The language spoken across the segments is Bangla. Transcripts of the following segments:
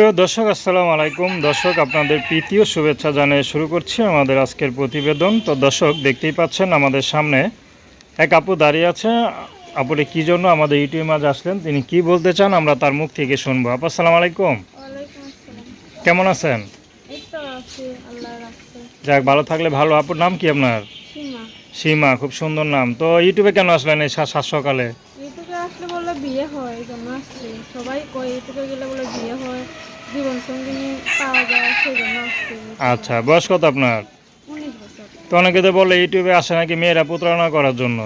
প্রিয় দর্শক, আসসালামু আলাইকুম। দর্শক, আপনাদের প্রীতি ও শুভেচ্ছা জানিয়ে শুরু করছি আমাদের আজকের প্রতিবেদন। তো দর্শক, দেখতেই পাচ্ছেন আমাদের সামনে এক আপু দাঁড়িয়ে আছে। আপুরে কী জন্য আমাদের ইউটিউব মাঝে আসলেন, তিনি কি বলতে চান আমরা তার মুখ থেকে শুনবো। আপু, আসসালামু আলাইকুম। ওয়ালাইকুম আসসালাম। কেমন আছেন? এই তো আছি, আল্লাহ রাখছে। যাক, ভালো থাকলে ভালো। আপুর নাম কি আপনার? সীমা। সীমা, খুব সুন্দর নাম। তো ইউটিউবে কেন আসলেন এই সাত সকালে? ইউটিউবে আসলে বলে বিয়ে হয়, এই জন্য আসছি। সবাই কয় ইউটিউবে গেলে বলে বিয়ে হয়, জীবন সঙ্গিনী পাওয়া যায়, সেই জন্য আসছি। আচ্ছা, বয়স কত আপনার? 19 বছর। তো অনেকে তো বলে ইউটিউবে আসে নাকি মেয়েরা প্রতারণা করার জন্য।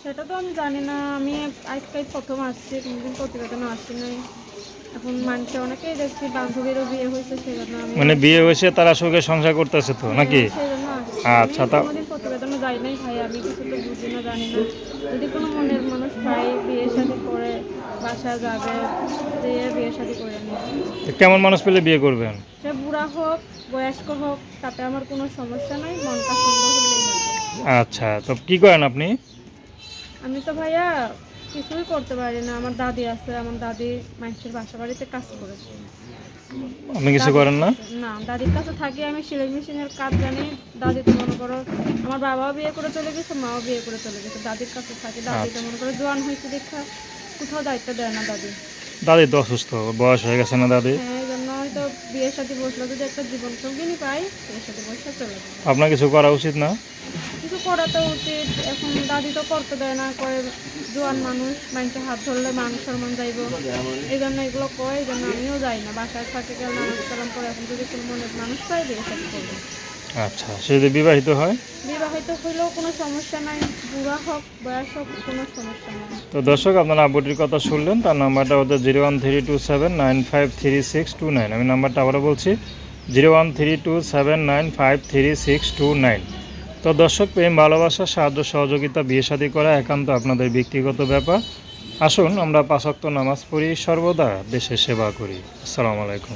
সেটা তো আমি জানি না, আমি আজকে প্রথম আসছি, কোনোদিন প্রতিবেদনে আসছি নাই। এখন মানুষে অনেকেই দেখছি বান্ধবীরও বিয়ে হয়েছে, সেই জন্য আমি মানে বিয়ে হয়েছে, তারা সুখে সংসার করতেছে তো নাকি? সেই জন্য আসছি। আমি আচ্ছা, তা কোনোদিন প্রতিবেদনে যাই নাই ভাই, আমি কিছু তো বুঝি না, জানি না। যদি কোনো মনের মানুষ পাই, বিয়ে শাদী করে বাসা যাবে, যেয়ে বিয়ে শাদী করে নিয়ে। কেমন মানুষ পেলে বিয়ে করবেন? সে বুড়া হোক, বয়স্ক হোক, তাতে আমার কোনো সমস্যা নাই, মনটা সুন্দর হলেই হবে। আচ্ছা, তো কি করেন আপনি? আমি তো ভাইয়া কিছুই করতে পারি না। আমার দাদি আছে, আমার দাদি মানুষের বাসা বাড়িতে কাজ করে। আপনি কিছু দাদির করেন না? কাছে না, দাদির কাছে থাকি। আমি সেলাই মেশিনের কাজ জানি। দাদি তো মনে করো, আমার বাবাও বিয়ে করে চলে গেছে, মাও বিয়ে করে চলে গেছে, দাদির কাছে থাকি। দাদি তো আচ্ছা, মনে করো জোয়ান হয়েছে দেখা কোথাও দায়িত্ব দেয় না দাদি। দাদি তো অসুস্থ, বয়স হয়ে গেছে না দাদি? হ্যাঁ, এই জন্য হয়তো বিয়ের সাথে বসলো, যদি একটা জীবন সঙ্গিনী পাই, বিয়ের সাথে বসে চলে যাবে। আপনার কিছু করা উচিত না? কিছু করা তো উচিত। এখন দাদি তো করতে দেয় না, কয় জোয়ান মানুষ, মানুষের হাত ধরলে মান সম্মান যাইব, এই জন্য এগুলো কয়। এই জন্য আমিও যাই না, বাসায় থাকে গেল নামাজ কালাম করে। এখন যদি কোনো মনের মানুষ পাই, বিয়ে শাদী করবো। আচ্ছা, সে যদি বিবাহিত হয়? বিবাহিত হইলেও কোনো সমস্যা নাই, বুড়া হোক বয়স হোক, কোনো সমস্যা নাই। তো দর্শক, আপনারা আবুটির কথা শুনলেন। তার নাম্বারটা হচ্ছে 01327953629। আমি নাম্বারটা আবারও বলছি, 01327953629। তো দর্শক, প্রেম ভালোবাসা সাহায্য সহযোগিতা বিয়ে শাদী করা একান্ত আপনাদের ব্যক্তিগত ব্যাপার। আসুন আমরা 5 ওয়াক্ত নামাজ পড়ি, সর্বদা দেশের সেবা করি। আসসালামু আলাইকুম।